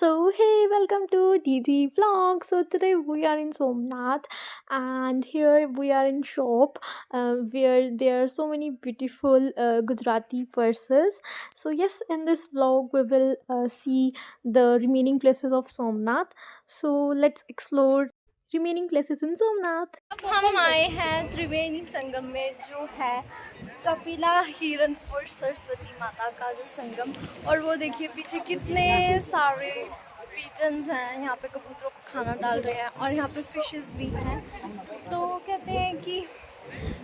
So hey, welcome to DG Vlog. So today we are in Somnath, and here we are in shop where there are so many beautiful Gujarati purses. So yes, in this vlog we will see the remaining places of Somnath. So let's explore remaining places in Somnath. अब हम आए हैं त्रिवेणी संगम में जो है कपिला हिरन और सरस्वती माता का जो संगम। और वो देखिए पीछे कितने सारे पिजन्स हैं, यहाँ पे कबूतरों को खाना डाल रहे हैं और यहाँ पे फिशेस भी हैं। तो कहते हैं कि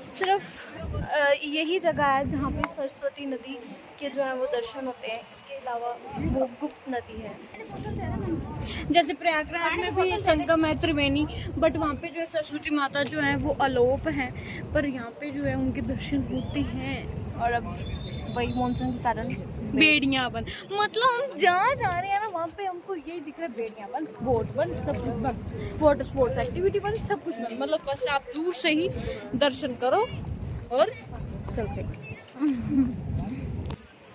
सिर्फ यही जगह है जहाँ पे सरस्वती नदी के जो है वो दर्शन होते हैं, इसके अलावा वो गुप्त नदी है। जैसे प्रयागराज में भी संगम है त्रिवेणी, बट वहाँ पे जो है सरस्वती माता जो है वो अलोप हैं, पर यहाँ पे जो है उनके दर्शन होते हैं। और अब वही मानसून के कारण बेड़ियाँ बंद, मतलब हम जहाँ जा रहे हैं ना वहाँ पे हमको यही दिख रहा है, बेड़ियाँ बंद, बोट बंद, सब कुछ बंद, वाटर स्पोर्ट्स एक्टिविटी बंद, सब कुछ बंद। मतलब बस आप दूर से ही दर्शन करो और चलते।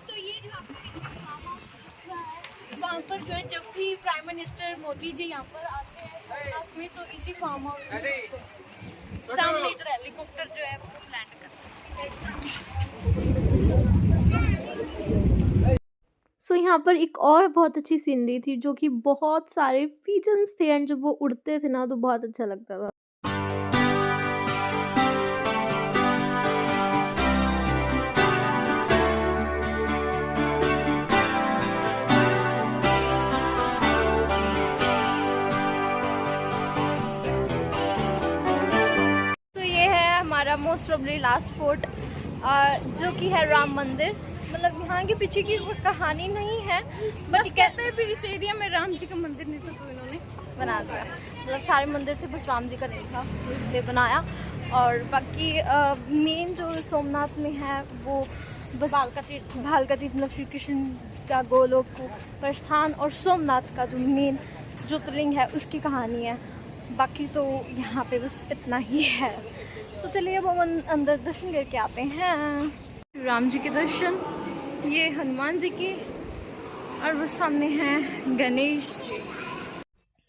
तो ये जो आपके पीछे फार्म हाउस दिख रहा है, वहाँ पर जो है जब भी प्राइम मिनिस्टर मोदी जी यहाँ पर आते हैं साथ में, तो इसी फार्म हाउस में सामने इधर हेलीकॉप्टर जो है वो लैंड करता है। सो यहाँ पर एक और बहुत अच्छी सीनरी थी जो कि बहुत सारे पिजन्स थे एंड जब वो उड़ते थे ना तो बहुत अच्छा लगता था। तो ये है हमारा मोस्ट प्रोबेबली लास्ट स्पॉट जो कि है राम मंदिर। मतलब यहाँ के पीछे की कोई कहानी नहीं है, बट कहते हैं भी इस एरिया में राम जी का मंदिर नहीं था तो इन्होंने बना दिया। मतलब सारे मंदिर थे, बस राम जी का नहीं था तो इसलिए बनाया। और बाकी मेन जो सोमनाथ में है वो बस भालका तीर्थ मतलब श्री कृष्ण का गोलोक प्रस्थान और सोमनाथ का जो मेन ज्योतिर्लिंग है उसकी कहानी है। बाकी तो यहाँ पे बस इतना ही है। तो चलिए अब हम अंदर दर्शन करके आते हैं। राम जी के दर्शन, ये हनुमान जी के, और वो सामने हैं Ganesh ji.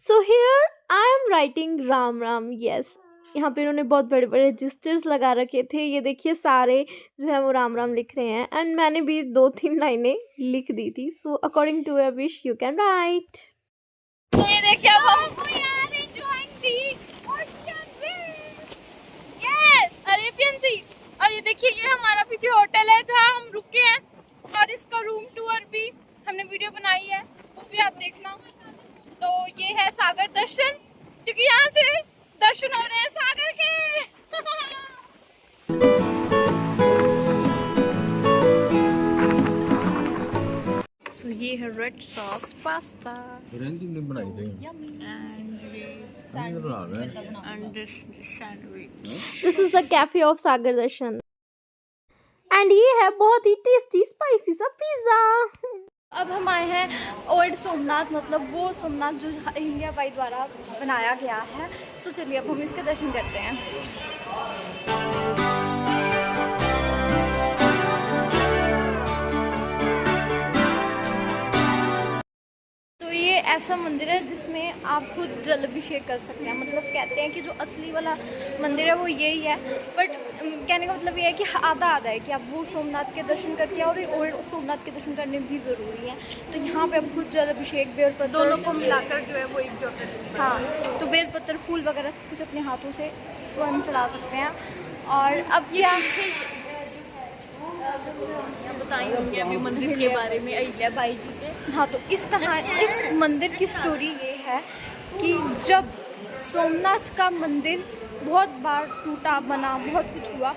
So here I am writing Ram Ram. Yes, यहाँ पे इन्होंने बहुत बड़े बड़े रजिस्टर्स लगा रखे थे। ये देखिए सारे जो है वो राम राम लिख रहे हैं एंड मैंने भी 2-3 लाइनें लिख दी थी। So according to your wish you can write. तो ये देखिए अब हम यस अरेबियन सी। और ये देखिए ये हमारा पीछे होटल है जहाँ हम रुके हैं, और इसका रूम टूर भी हमने वीडियो बनाई है, वो भी आप देखना। तो ये है सागर दर्शन, क्योंकि यहाँ से दर्शन हो रहे हैं सागर के। सो ये है red sauce pasta and this sandwich. This is the cafe of Sagar Darshan and ये है बहुत ही टेस्टी स्पाइसी सा पिज्जा। अब हम आए हैं ओल्ड सोमनाथ, मतलब वो सोमनाथ जो अहिल्या बाई द्वारा बनाया गया है। सो चलिए अब हम इसके दर्शन करते हैं। तो ये ऐसा मंदिर है जिसमें आप खुद जल अभिषेक कर सकते हैं। मतलब कहते हैं कि जो असली वाला मंदिर है वो यही है, बट कहने का मतलब ये है कि आधा आधा है कि आप वो सोमनाथ के दर्शन करके आओ और ओल्ड सोमनाथ के दर्शन करने भी ज़रूरी है। तो यहाँ पे आप खुद जल अभिषेक बेलपत्र दोनों को मिलाकर जो है वो एक ज्योतिर्लिंग। हाँ, तो बेलपत्र फूल वगैरह सब कुछ अपने हाथों से स्वयं चला सकते हैं। और अब क्या बताएंगे अभी मंदिर के बारे में अहिल्या बाई जी के। हाँ, तो इस मंदिर की स्टोरी ये है कि जब सोमनाथ का मंदिर बहुत बार टूटा बना, बहुत कुछ हुआ,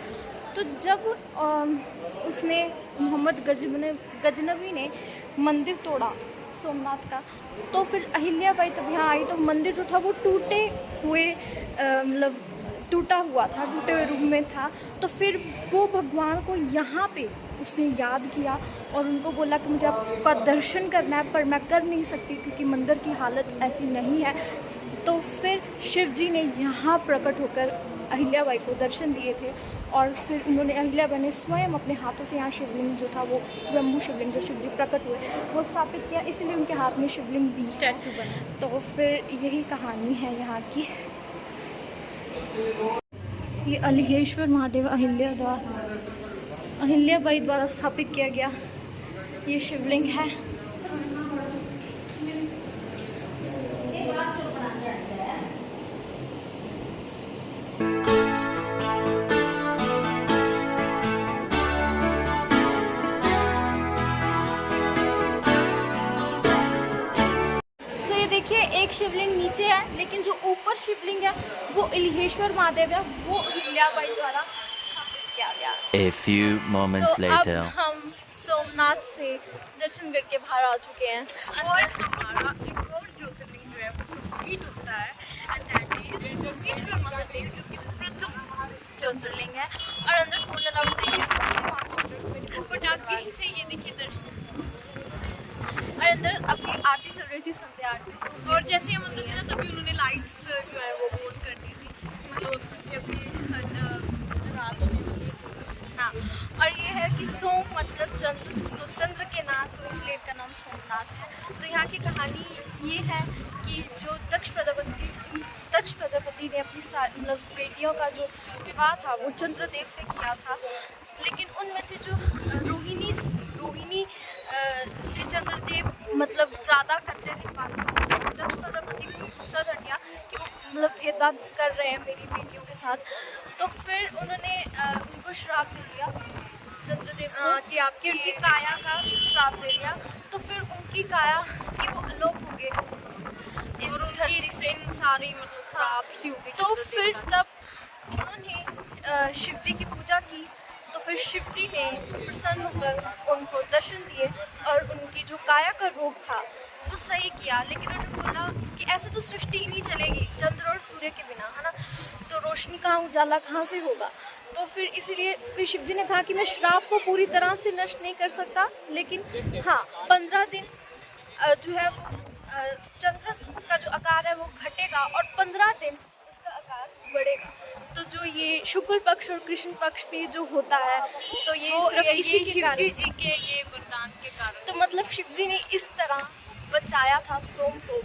तो जब उसने मोहम्मद गजनवी ने मंदिर तोड़ा सोमनाथ का, तो फिर अहिल्या बाई तब यहाँ आई, तो मंदिर जो था वो टूटे हुए मतलब टूटा हुआ था, टूटे हुए रूप में था। तो फिर वो भगवान को यहाँ पे उसने याद किया और उनको बोला कि मुझे आपका दर्शन करना है, पर मैं कर नहीं सकती क्योंकि मंदिर की हालत ऐसी नहीं है। तो फिर शिव जी ने यहाँ प्रकट होकर अहिल्या बाई को दर्शन दिए थे और फिर उन्होंने अहिल्याबाई ने स्वयं अपने हाथों से यहाँ शिवलिंग जो था वो स्वयंभू शिवलिंग जो शिवजी प्रकट हुए वो स्थापित किया, इसीलिए उनके हाथ में शिवलिंग भी स्टैचू बना। तो फिर यही कहानी है यहाँ की। ये अलिहेश्वर महादेव अहिल्याबाई द्वारा स्थापित किया गया ये शिवलिंग है। देखिए एक शिवलिंग नीचे है, लेकिन जो ऊपर शिवलिंग है वो अलिहेश्वर महादेव है, वो अहिल्याबाई द्वारा स्थापित किया गया। A few moments तो later. अब हम सोमनाथ से दर्शन करके बाहर आ चुके हैं और हमारा एक और ज्योतिर्लिंग जो है वो कंप्लीट होता है, and that is Yogeshwar Mahadev, जो कि प्रथम ज्योतिर्लिंग है। और अंदर फोन अलाउड नहीं है, बट आप यहीं से ये देखिए दर्शन। और अंदर अपनी आरती चल रही थी, संध्या आरती। और जैसे हम अंदर थे ना तभी उन्होंने लाइट्स जो है वो ऑन कर दी थी, मतलब अभी रात होने वाली है। हाँ, और ये है कि सोम मतलब चंद्र, तो चंद्र के नाथ, तो इसलिए इनका नाम सोमनाथ है। तो यहाँ की कहानी ये है कि जो दक्ष प्रजापति ने अपनी मतलब बेटियों का जो विवाह था वो चंद्रदेव से किया था, लेकिन उनमें से जो रोहिणी से चंद्रदेव मतलब ज़्यादा करते थे बातों से। दक्ष प्रजापति को गुस्सा चढ़ गया कि वो मतलब भेदभाव कर रहे हैं मेरी बेटियों के साथ, तो फिर उन्होंने उनको श्राप दे दिया चंद्रदेव को कि आपकी उनकी काया का श्राप दे दिया। तो फिर उनकी काया कि वो अलोप हो गए इस धरती से, सारी मतलब खराब सी हो गई। तो फिर तब उन्होंने शिव जी की पूजा की, तो फिर शिव जी ने प्रसन्न होकर उनको दर्शन दिए और उनकी जो काया का रोग था वो सही किया। लेकिन उन्होंने बोला कि ऐसे तो सृष्टि ही नहीं चलेगी चंद्र और सूर्य के बिना, है ना, तो रोशनी कहाँ, उजाला कहाँ से होगा। तो फिर इसीलिए फिर शिव जी ने कहा कि मैं श्राप को पूरी तरह से नष्ट नहीं कर सकता, लेकिन हाँ 15 दिन जो है वो चंद्र का जो आकार है वो घटेगा और 15 दिन उसका आकार बढ़ेगा। तो जो ये शुक्ल पक्ष और कृष्ण पक्ष भी जो होता है, तो ये सिर्फ इसी के कारण, शिव जी के ये वरदान के कारण, तो मतलब शिव जी ने इस तरह बचाया था सोम को।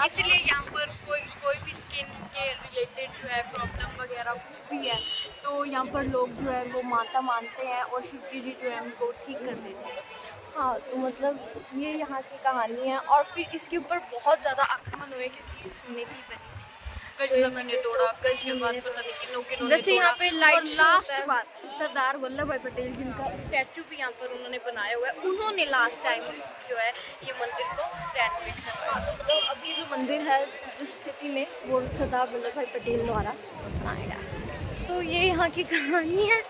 इसलिए यहाँ पर कोई भी स्किन के रिलेटेड जो है प्रॉब्लम वगैरह कुछ भी है तो यहाँ पर लोग जो है वो माता मानते हैं और शिव जी जो है उनको ठीक कर देते हैं। हाँ, तो मतलब ये यहाँ की कहानी है। और फिर इसके ऊपर बहुत ज़्यादा आक्रमण हुए क्योंकि ये सोने की बनी थी। गजनवी ने तोड़ा, गज के बाद पता नहीं किन्होंने वैसे यहाँ पे लाइट लास्ट बार सरदार वल्लभ भाई पटेल जिनका स्टैचू भी यहाँ पर उन्होंने बनाया हुआ है, उन्होंने लास्ट टाइम जो है ये मंदिर को रेनोवेट करवाया। तो अभी जो मंदिर है जिस स्थिति में, वो सरदार वल्लभ भाई पटेल द्वारा बनाया गया। तो ये यहाँ की कहानी है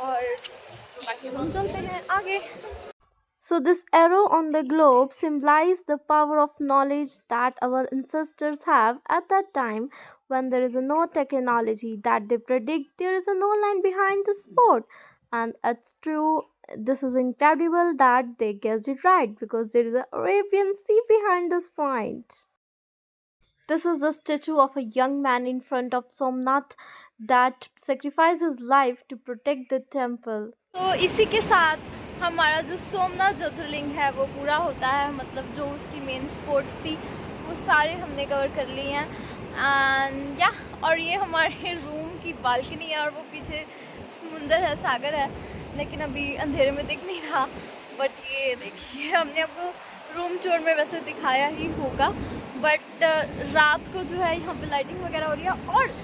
और बाकी हम चलते हैं आगे। So this arrow on the globe symbolizes the power of knowledge that our ancestors have at that time when there is no technology that they predict there is no land behind the spot. And it's true, this is incredible that they guessed it right because there is an Arabian Sea behind this point. This is the statue of a young man in front of Somnath that sacrificed his life to protect the temple. तो इसी के साथ हमारा जो सोमनाथ ज्योतिर्लिंग है वो पूरा होता है, मतलब जो उसकी मेन स्पॉट्स थी वो सारे हमने कवर कर लिए हैं। एंड या और ये हमारे रूम की बालकनी है और वो पीछे समुंदर है, सागर है, लेकिन अभी अंधेरे में दिख नहीं रहा। बट ये देखिए हमने आपको रूम टूर में वैसे दिखाया ही होगा, बट रात को जो है यहाँ पे लाइटिंग वगैरह हो रही है। और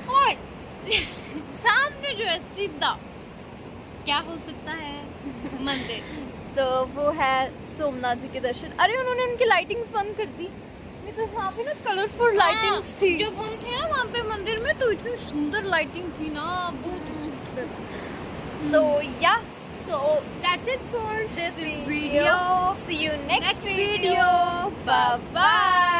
सामने जो है सीधा क्या हो सकता है मंदिर, तो वो है सोमनाथ जी के दर्शन। अरे उन्होंने उनकी लाइटिंग्स बंद कर दी, नहीं तो वहाँ पे ना कलरफुल लाइटिंग्स थी। जब हम थे ना वहाँ पे मंदिर में तो इतनी सुंदर लाइटिंग थी ना, बहुत सुंदर। तो या so that's it for this video. See you next video. Bye bye.